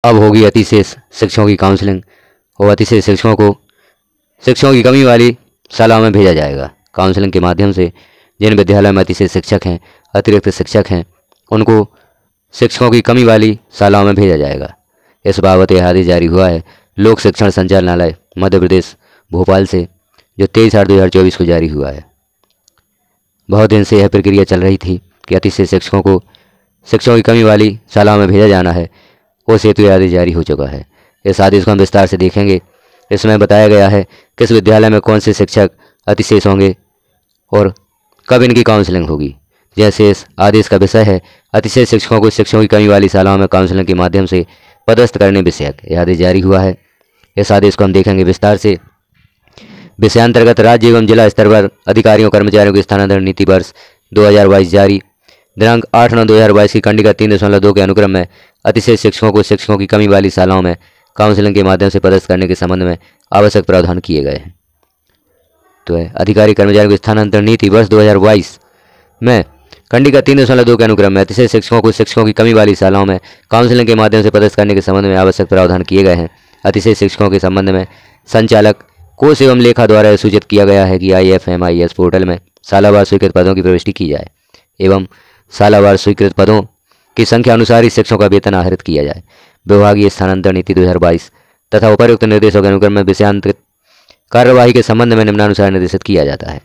अब होगी अतिशेष शिक्षकों की काउंसलिंग और अतिशेष शिक्षकों की कमी वाली शालाओं में भेजा जाएगा। काउंसलिंग के माध्यम से जिन विद्यालयों में अतिशेष शिक्षक हैं, अतिरिक्त शिक्षक हैं, उनको शिक्षकों की कमी वाली शालाओं में भेजा जाएगा। इस बाबत यह आदेश जारी हुआ है लोक शिक्षण संचालनालय मध्य प्रदेश भोपाल से, जो 23/8/2024 को जारी हुआ है। बहुत दिन से यह प्रक्रिया चल रही थी कि अतिशेष शिक्षकों की कमी वाली शालाओं में भेजा जाना है, उस हेतु यह आदेश जारी हो चुका है। इस आदेश को हम विस्तार से देखेंगे। इसमें बताया गया है किस विद्यालय में कौन से शिक्षक अतिशेष होंगे और कब इनकी काउंसलिंग होगी। जैसे इस आदेश का विषय है अतिशेष शिक्षकों को शिक्षकों की कमी वाली शालाओं में काउंसलिंग के माध्यम से पदस्थ करने विषयक यह आदेश जारी हुआ है। इस आदेश को हम देखेंगे विस्तार से। विषयांतर्गत राज्य एवं जिला स्तर पर अधिकारियों कर्मचारियों की स्थानांतरण नीति वर्ष 2022 जारी। दिनांक 8/9/2022 की खंडिका 3.2 के अनुक्रम में अतिशेष शिक्षकों को शिक्षकों की कमी वाली शालाओं में काउंसलिंग के माध्यम से पदस्थ करने के संबंध में आवश्यक प्रावधान किए गए हैं। तो है अधिकारी कर्मचारियों की स्थानांतरण नीति वर्ष 2022 में खंडिका 3.2 के अनुक्रम में अतिशेष शिक्षकों को शिक्षकों की कमी वाली शालाओं में काउंसलिंग के माध्यम से पदस्थ करने के संबंध में आवश्यक प्रावधान किए गए हैं। अतिशेष शिक्षकों के संबंध में संचालक कोष एवं लेखा द्वारा सूचित किया गया है कि IFMIS पोर्टल में सालावार स्वीकृत पदों की प्रविष्टि की जाए एवं सालावार स्वीकृत पदों की संख्या अनुसार ही शिक्षकों का वेतन आहरित किया जाए। विभागीय स्थानांतरण नीति 2022 तथा उपर्युक्त निर्देशों के अनुक्रम में विषयांतरित कार्यवाही के संबंध में निम्नानुसार निर्देशित किया जाता है।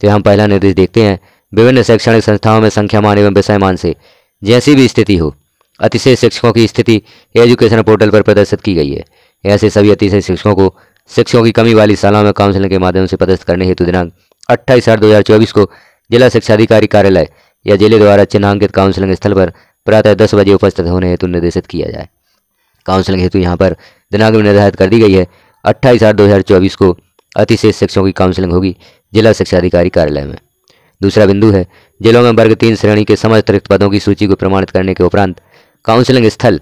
तो हम पहला निर्देश देखते हैं। विभिन्न शैक्षणिक संस्थाओं में संख्यामान एवं विषयमान से जैसी भी स्थिति हो, अतिशेष शिक्षकों की स्थिति एजुकेशन पोर्टल पर प्रदर्शित की गई है। ऐसे सभी अतिशेष शिक्षकों को शिक्षकों की कमी वाली शालाओं में काउंसलिंग के माध्यम से पदस्थ करने हेतु दिनांक 28/8/2024 को जिला शिक्षा अधिकारी कार्यालय या जिले द्वारा चिन्हांकित काउंसलिंग स्थल पर प्रातः 10 बजे उपस्थित होने हेतु निर्देशित किया जाए। काउंसलिंग हेतु यहाँ पर दिनांक भी निर्धारित कर दी गई है। 28/8/2024 को अतिशेष शिक्षकों की काउंसलिंग होगी जिला शिक्षा अधिकारी कार्यालय में। दूसरा बिंदु है जिलों में वर्ग 3 श्रेणी के समस्त रिक्त पदों की सूची को प्रमाणित करने के उपरांत काउंसलिंग स्थल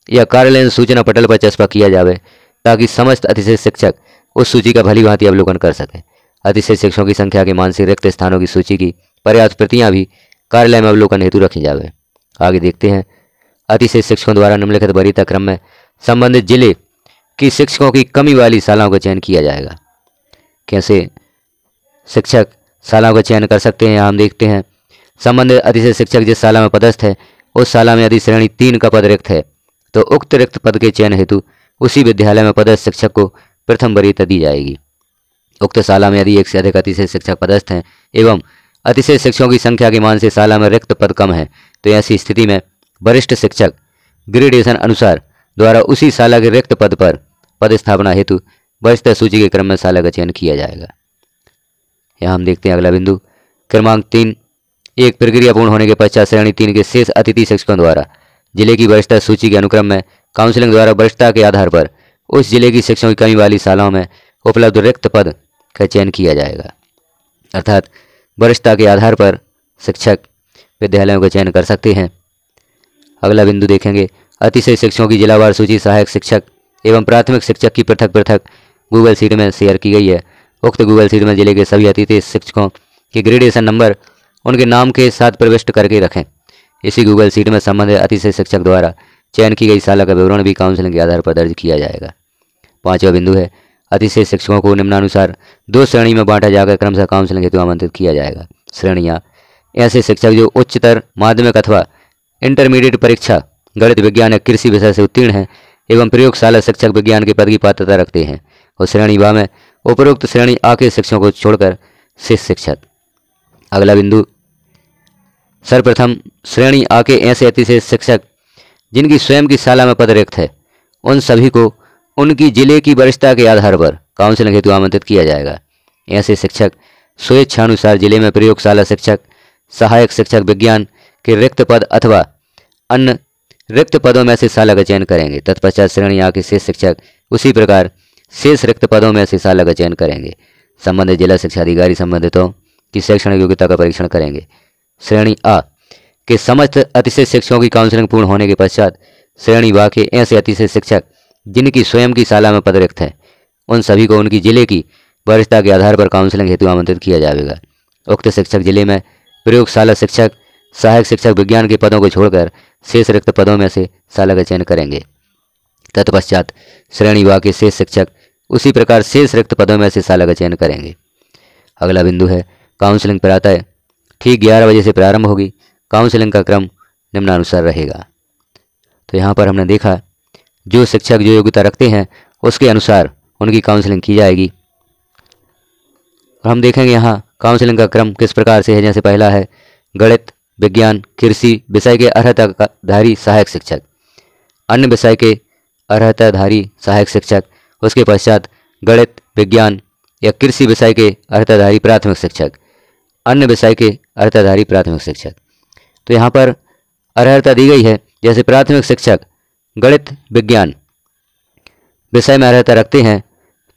या कार्यालय सूचना पटल पर चस्पा किया जाए ताकि समस्त अतिशेष शिक्षक उस सूची का भली भांति अवलोकन कर सकें। अतिशेष शिक्षकों की संख्या के मान से रिक्त स्थानों की सूची की पर्याप्त प्रतियां भी कार्यालय में अवलोकन हेतु रखी जाए। आगे देखते हैं। अतिशेष शिक्षकों द्वारा निम्नलिखित वरीयता क्रम में संबंधित जिले की शिक्षकों की कमी वाली शालाओं का चयन किया जाएगा। कैसे शिक्षक शालाओं का चयन कर सकते हैं, यहाँ हम देखते हैं। संबंधित अतिशेष शिक्षक जिस शाला में पदस्थ है उस शाला में यदि श्रेणी 3 का पद रिक्त है तो उक्त रिक्त पद के चयन हेतु उसी विद्यालय में पदस्थ शिक्षक को प्रथम वरीयता दी जाएगी। उक्त शाला में यदि एक से अधिक अतिशेष शिक्षक पदस्थ हैं एवं अतिशेष शिक्षकों की संख्या के मान से शाला में रिक्त पद कम है तो ऐसी स्थिति में वरिष्ठ शिक्षक ग्रेडेशन अनुसार द्वारा उसी शाला के रिक्त पद पर पदस्थापना हेतु वरिष्ठता सूची के क्रम में शाला का चयन किया जाएगा। यहाँ हम देखते हैं अगला बिंदु क्रमांक 3। एक प्रक्रिया पूर्ण होने के पश्चात श्रेणी 3 के शेष अतिथि शिक्षकों द्वारा जिले की वरिष्ठता सूची के अनुक्रम में काउंसलिंग द्वारा वरिष्ठता के आधार पर उस जिले की शिक्षकों की कमी वाली शालाओं में उपलब्ध रिक्त पद का चयन किया जाएगा। अर्थात वरिष्ठता के आधार पर शिक्षक विद्यालयों का चयन कर सकते हैं। अगला बिंदु देखेंगे अतिशेष शिक्षकों की जिलावार सूची सहायक शिक्षक एवं प्राथमिक शिक्षक की पृथक पृथक गूगल शीट में शेयर की गई है। उक्त गूगल शीट में जिले के सभी अतिशेष शिक्षकों के ग्रेडेशन नंबर उनके नाम के साथ प्रविष्ट करके रखें। इसी गूगल शीट में संबंधित अतिशेष शिक्षक द्वारा चयन की गई शाला का विवरण भी काउंसलिंग के आधार पर दर्ज किया जाएगा। पांचवा बिंदु है अतिशेष शिक्षकों को निम्नानुसार 2 श्रेणी में बांटा जाकर क्रमशः काउंसलिंग हेतु आमंत्रित किया जाएगा। श्रेणियाँ ऐसे शिक्षक जो उच्चतर माध्यमिक अथवा इंटरमीडिएट परीक्षा गणित विज्ञान या कृषि विषय से उत्तीर्ण हैं एवं प्रयोगशाला शिक्षक विज्ञान के पद की पात्रता रखते हैं। और श्रेणी ब में उपरोक्त श्रेणी आ के शिक्षकों को छोड़कर शेष शिक्षक। अगला बिंदु सर्वप्रथम श्रेणी आ के ऐसे अतिशेष शिक्षक जिनकी स्वयं की शाला में पद रिक्त है उन सभी को उनकी जिले की वरिष्ठता के आधार पर काउंसलिंग हेतु आमंत्रित किया जाएगा। ऐसे शिक्षक स्वेच्छानुसार जिले में प्रयोगशाला शिक्षक सहायक शिक्षक विज्ञान के रिक्त पद अथवा अन्य रिक्त पदों में से शाला का चयन करेंगे। तत्पश्चात श्रेणी आ के शेष शिक्षक उसी प्रकार शेष रिक्त पदों में से शाला का चयन करेंगे। संबंधित जिला शिक्षा अधिकारी संबंधितों की शैक्षणिक योग्यता का परीक्षण करेंगे। श्रेणी आ के समस्त अतिशेष शिक्षकों की काउंसलिंग पूर्ण होने के पश्चात श्रेणी बा के ऐसे अतिशेष शिक्षक जिनकी स्वयं की शाला में पद रिक्त है उन सभी को उनकी जिले की वरिष्ठता के आधार पर काउंसलिंग हेतु आमंत्रित किया जाएगा। उक्त शिक्षक जिले में प्रयोगशाला शिक्षक सहायक शिक्षक विज्ञान के पदों को छोड़कर शेष रिक्त पदों में से शाला का चयन करेंगे। तत्पश्चात श्रेणी विभाग के शेष शिक्षक उसी प्रकार शेष रिक्त पदों में से शाला का चयन करेंगे। अगला बिंदु है काउंसलिंग प्रातः ठीक 11 बजे से प्रारंभ होगी। काउंसलिंग का क्रम निम्नानुसार रहेगा। तो यहाँ पर हमने देखा जो शिक्षक जो योग्यता रखते हैं उसके अनुसार उनकी काउंसलिंग की जाएगी। हम देखेंगे यहाँ काउंसलिंग का क्रम किस प्रकार से है। जैसे पहला है गणित, विज्ञान, कृषि विषय के अर्हताधारी सहायक शिक्षक, अन्य विषय के अर्हताधारी सहायक शिक्षक, उसके पश्चात गणित, विज्ञान या कृषि विषय के अर्हताधारी प्राथमिक शिक्षक, अन्य विषय के अर्हताधारी प्राथमिक शिक्षक। तो यहाँ पर अर्हता दी गई है। जैसे प्राथमिक शिक्षक गणित विज्ञान विषय में अर्हता रखते हैं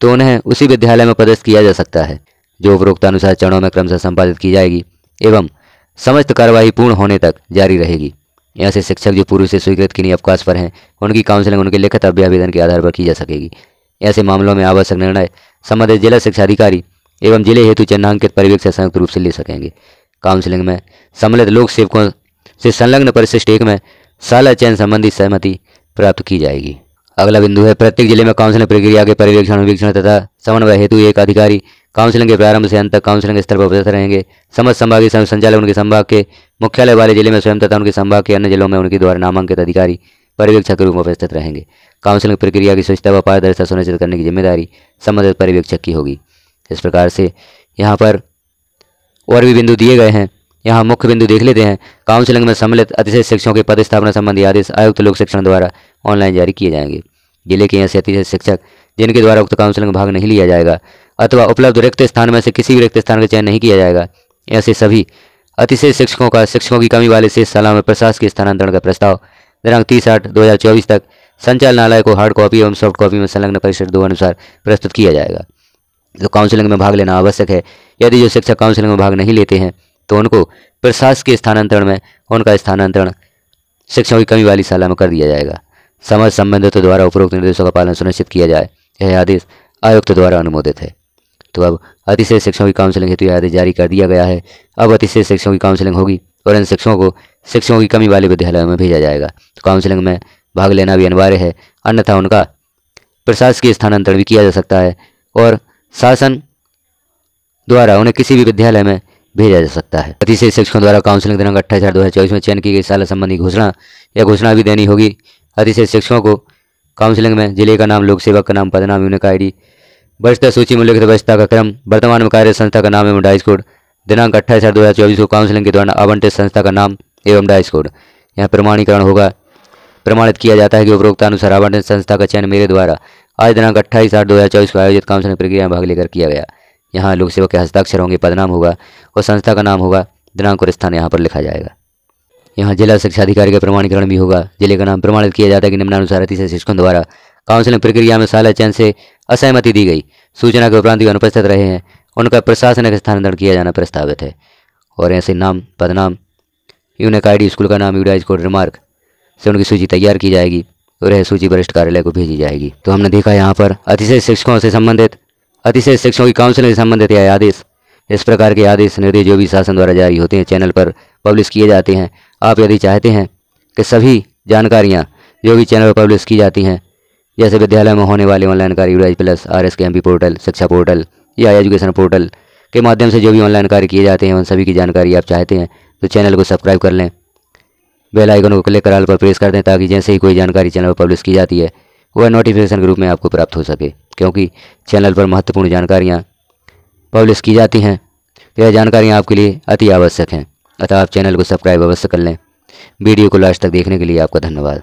तो उन्हें उसी विद्यालय में पदस्थ किया जा सकता है, जो उपरोक्तानुसार चरणों में क्रमशः संपादित की जाएगी एवं समस्त कार्यवाही पूर्ण होने तक जारी रहेगी। ऐसे शिक्षक जो पूर्व से स्वीकृत किन्हीं अवकाश पर हैं उनकी काउंसलिंग उनके लिखित अभ्यावेदन के आधार पर की जा सकेगी। ऐसे मामलों में आवश्यक निर्णय संबंधित जिला शिक्षा अधिकारी एवं जिले हेतु चिन्हांकित पर्यवेक्षक संयुक्त रूप से ले सकेंगे। काउंसलिंग में सम्मिलित लोक सेवकों से संलग्न परिशिष्ट 1 में शाला चयन संबंधी सहमति प्राप्त की जाएगी। अगला बिंदु है प्रत्येक जिले में काउंसलिंग प्रक्रिया के पर्यवेक्षण, निरीक्षण तथा समन्वय हेतु एक अधिकारी काउंसलिंग के प्रारंभ से अंत तक काउंसलिंग स्थल पर उपस्थित रहेंगे। समस्त संभागीय संचालक उनके संभाग के मुख्यालय वाले जिले में स्वयं तथा उनके संभाग के अन्य जिलों में उनके द्वारा नामांकित अधिकारी पर्यवेक्षक के रूप में उपस्थित रहेंगे। काउंसलिंग प्रक्रिया की सुचिता व पारदर्शिता सुनिश्चित करने की जिम्मेदारी संबंधित पर्यवेक्षक की होगी। इस प्रकार से यहाँ पर और भी बिंदु दिए गए हैं। यहाँ मुख्य बिंदु देख लेते हैं। काउंसलिंग में सम्मिलित अतिशय शिक्षकों के पदस्थापना संबंधी आदेश आयुक्त लोक शिक्षण द्वारा ऑनलाइन जारी किए जाएंगे। जिले के ऐसे अतिशय शिक्षक जिनके द्वारा उक्त काउंसलिंग में भाग नहीं लिया जाएगा अथवा उपलब्ध रिक्त स्थान में से किसी भी रिक्त स्थान का चयन नहीं किया जाएगा, ऐसे सभी अतिशय शिक्षकों की कमी वाले शेष शाला में प्रशासकीय स्थानांतरण का प्रस्ताव दिनांक 30/8/2024 तक संचालनालय को हार्ड कॉपी एवं सॉफ्ट कॉपी में संलग्न परिशिष्ट 2 अनुसार प्रस्तुत किया जाएगा। तो काउंसलिंग में भाग लेना आवश्यक है। यदि जो शिक्षक काउंसलिंग में भाग नहीं लेते हैं तो उनको प्रशासकीय स्थानांतरण में उनका स्थानांतरण शिक्षकों की कमी वाली शाला में कर दिया जाएगा। समाज संबंधितों द्वारा उपरोक्त निर्देशों का पालन सुनिश्चित किया जाए। यह आदेश आयुक्त द्वारा अनुमोदित है। तो अब अतिशय शिक्षकों की काउंसलिंग हेतु यह आदेश जारी कर दिया गया है। अब अतिशय शिक्षकों की काउंसलिंग होगी और इन शिक्षकों को शिक्षकों की कमी वाले विद्यालयों में भेजा जाएगा। तो काउंसलिंग में भाग लेना भी अनिवार्य है, अन्यथा उनका प्रशासकीय स्थानांतरण भी किया जा सकता है और शासन द्वारा उन्हें किसी भी विद्यालय में भेजा जा सकता है। अतिशय शिक्षकों द्वारा काउंसलिंग दिनांक 28/2024 में चयन की गई शाला संबंधी घोषणा भी देनी होगी। अतिशय शिक्षकों को काउंसलिंग में जिले का नाम, लोक सेवक का नाम, पदनाम, यूनिक ID, वरिष्ठता सूची में उल्लिखित वरिष्ठता का क्रम, वर्तमान में कार्य संस्था का नाम एवं डाइस कोड, दिनांक 28/2024 को काउंसलिंग के दौरान आवंटित संस्था का नाम एवं डाइस कोड। यहाँ प्रमाणीकरण होगा। प्रमाणित किया जाता है कि उपरोक्तानुसार आवंटित संस्था का चयन मेरे द्वारा आज दिनांक 28/8/2024 को आयोजित काउंसलिंग प्रक्रिया में भाग लेकर किया गया। यहाँ लोक सेवक के हस्ताक्षर होंगे, पदनाम होगा और संस्था का नाम होगा, दिनांक और स्थान यहाँ पर लिखा जाएगा। यहाँ जिला शिक्षा अधिकारी का प्रमाणीकरण भी होगा। जिले का नाम प्रमाणित किया जाता है कि निम्नानुसार अतिशय शिक्षकों द्वारा काउंसलिंग प्रक्रिया में शाला चयन से असहमति दी गई सूचना के उपरांत अनुपस्थित रहे हैं, उनका प्रशासनिक स्थानांतरण किया जाना प्रस्तावित है। और ऐसे नाम, पदनाम, यूनिक ID, स्कूल का नाम, यूडाइज कोड, रिमार्क से उनकी सूची तैयार की जाएगी और यह सूची वरिष्ठ कार्यालय को भेजी जाएगी। तो हमने देखा यहाँ पर अतिशय शिक्षकों से संबंधित, अतिशय शिक्षकों की काउंसलिंग से संबंधित यह आदेश। इस प्रकार के आदेश निर्देश जो भी शासन द्वारा जारी होते हैं चैनल पर पब्लिश किए जाते हैं। आप यदि चाहते हैं कि सभी जानकारियाँ जो भी चैनल पर पब्लिश की जाती हैं, जैसे विद्यालय में होने वाले ऑनलाइन कार्य यूडाइज प्लस, RSKMP पोर्टल, शिक्षा पोर्टल या एजुकेशन पोर्टल के माध्यम से जो भी ऑनलाइन कार्य किए जाते हैं उन सभी की जानकारी आप चाहते हैं तो चैनल को सब्सक्राइब कर लें, बेल आइकन को क्लिक कर ऑल पर प्रेस कर दें ताकि जैसे ही कोई जानकारी चैनल पर पब्लिश की जाती है वह नोटिफिकेशन के रूप में आपको प्राप्त हो सके। क्योंकि चैनल पर महत्वपूर्ण जानकारियाँ पब्लिश की जाती हैं तो यह जानकारियाँ आपके लिए अति आवश्यक हैं। अतः आप चैनल को सब्सक्राइब अवश्य कर लें। वीडियो को लास्ट तक देखने के लिए आपका धन्यवाद।